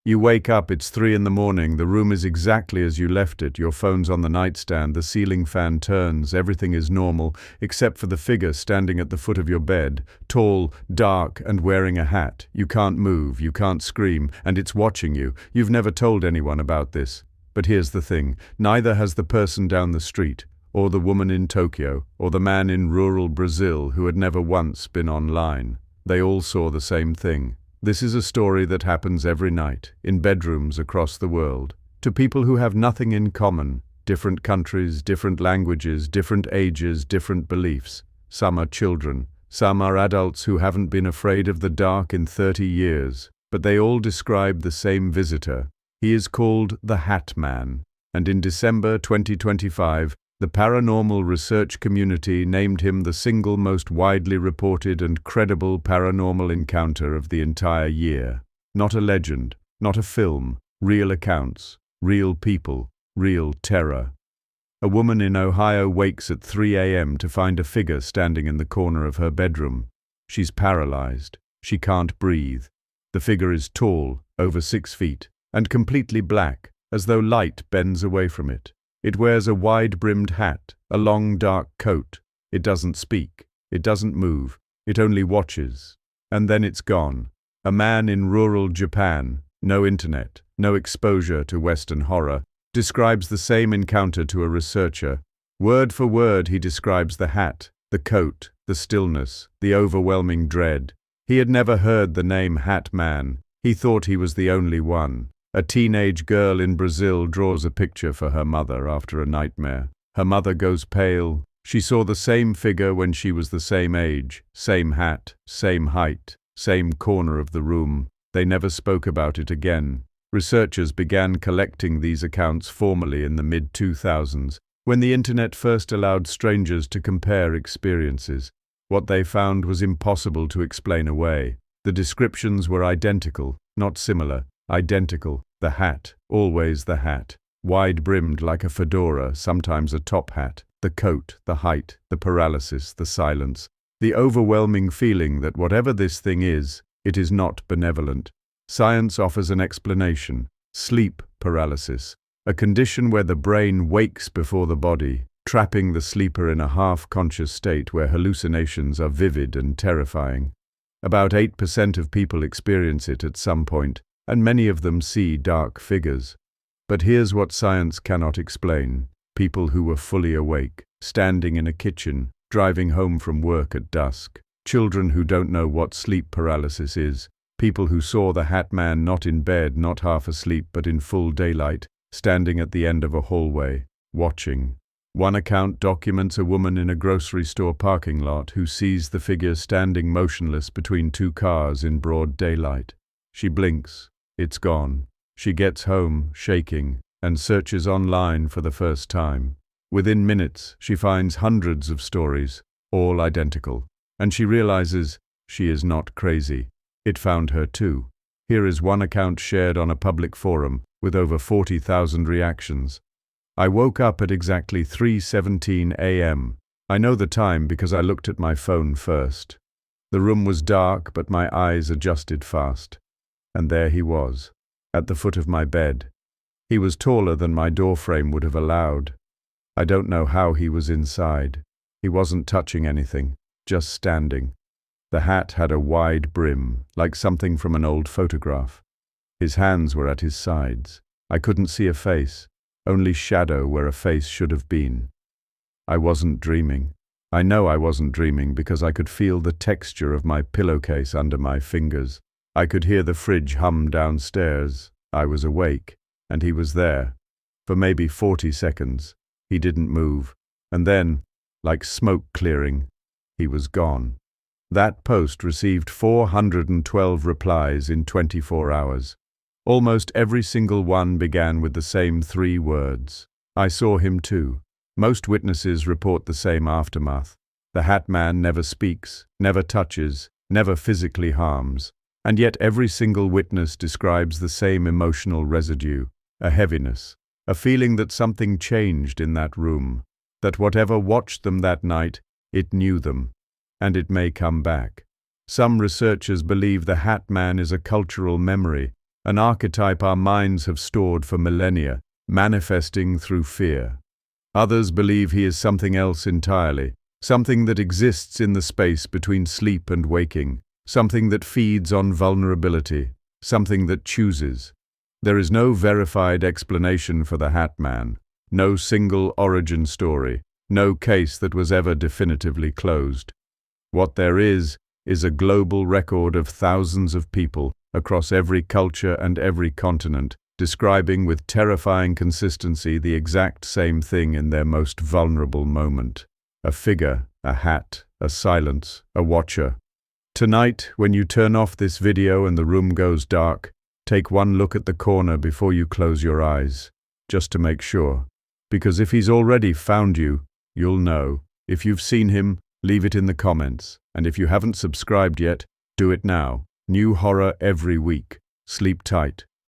You wake up, it's 3 in the morning, the room is exactly as you left it, your phone's on the nightstand, the ceiling fan turns, everything is normal, except for the figure standing at the foot of your bed, tall, dark, and wearing a hat. You can't move, you can't scream, and it's watching you. You've never told anyone about this. But here's the thing, neither has the person down the street, or the woman in Tokyo, or the man in rural Brazil who had never once been online. They all saw the same thing. This is a story that happens every night, in bedrooms across the world, to people who have nothing in common, different countries, different languages, different ages, different beliefs. Some are children, some are adults who haven't been afraid of the dark in 30 years, but they all describe the same visitor. He is called the Hat Man, and in December 2025, the paranormal research community named him the single most widely reported and credible paranormal encounter of the entire year. Not a legend, not a film, real accounts, real people, real terror. A woman in Ohio wakes at 3 a.m. to find a figure standing in the corner of her bedroom. She's paralyzed. She can't breathe. The figure is tall, over 6 feet, and completely black, as though light bends away from it. It wears a wide-brimmed hat, a long dark coat. It doesn't speak. It doesn't move. It only watches. And then it's gone. A man in rural Japan, no internet, no exposure to Western horror, describes the same encounter to a researcher. Word for word he describes the hat, the coat, the stillness, the overwhelming dread. He had never heard the name Hat Man. He thought he was the only one. A teenage girl in Brazil draws a picture for her mother after a nightmare. Her mother goes pale. She saw the same figure when she was the same age, same hat, same height, same corner of the room. They never spoke about it again. Researchers began collecting these accounts formally in the mid-2000s, when the internet first allowed strangers to compare experiences. What they found was impossible to explain away. The descriptions were identical, not similar. Identical. The hat, always the hat. Wide-brimmed like a fedora, sometimes a top hat. The coat, the height, the paralysis, the silence. The overwhelming feeling that whatever this thing is, it is not benevolent. Science offers an explanation. Sleep paralysis. A condition where the brain wakes before the body, trapping the sleeper in a half-conscious state where hallucinations are vivid and terrifying. About 8% of people experience it at some point, and many of them see dark figures. But here's what science cannot explain. People who were fully awake, standing in a kitchen, driving home from work at dusk. Children who don't know what sleep paralysis is. People who saw the Hat Man not in bed, not half asleep, but in full daylight, standing at the end of a hallway, watching. One account documents a woman in a grocery store parking lot who sees the figure standing motionless between 2 cars in broad daylight. She blinks. It's gone. She gets home, shaking, and searches online for the first time. Within minutes, she finds hundreds of stories, all identical, and she realizes she is not crazy. It found her too. Here is one account shared on a public forum with over 40,000 reactions. I woke up at exactly 3:17 a.m. I know the time because I looked at my phone first. The room was dark, but my eyes adjusted fast. And there he was, at the foot of my bed. He was taller than my doorframe would have allowed. I don't know how he was inside. He wasn't touching anything, just standing. The hat had a wide brim, like something from an old photograph. His hands were at his sides. I couldn't see a face, only shadow where a face should have been. I wasn't dreaming. I know I wasn't dreaming because I could feel the texture of my pillowcase under my fingers. I could hear the fridge hum downstairs. I was awake, and he was there. For maybe 40 seconds, he didn't move. And then, like smoke clearing, he was gone. That post received 412 replies in 24 hours. Almost every single one began with the same 3 words. I saw him too. Most witnesses report the same aftermath. The Hat Man never speaks, never touches, never physically harms. And yet every single witness describes the same emotional residue, a heaviness, a feeling that something changed in that room, that whatever watched them that night, it knew them, and it may come back. Some researchers believe the Hat Man is a cultural memory, an archetype our minds have stored for millennia, manifesting through fear. Others believe he is something else entirely, something that exists in the space between sleep and waking, something that feeds on vulnerability, something that chooses. There is no verified explanation for the Hat Man, no single origin story, no case that was ever definitively closed. What there is a global record of thousands of people across every culture and every continent, describing with terrifying consistency the exact same thing in their most vulnerable moment. A figure, a hat, a silence, a watcher. Tonight, when you turn off this video and the room goes dark, take one look at the corner before you close your eyes, just to make sure. Because if he's already found you, you'll know. If you've seen him, leave it in the comments. And if you haven't subscribed yet, do it now. New horror every week. Sleep tight.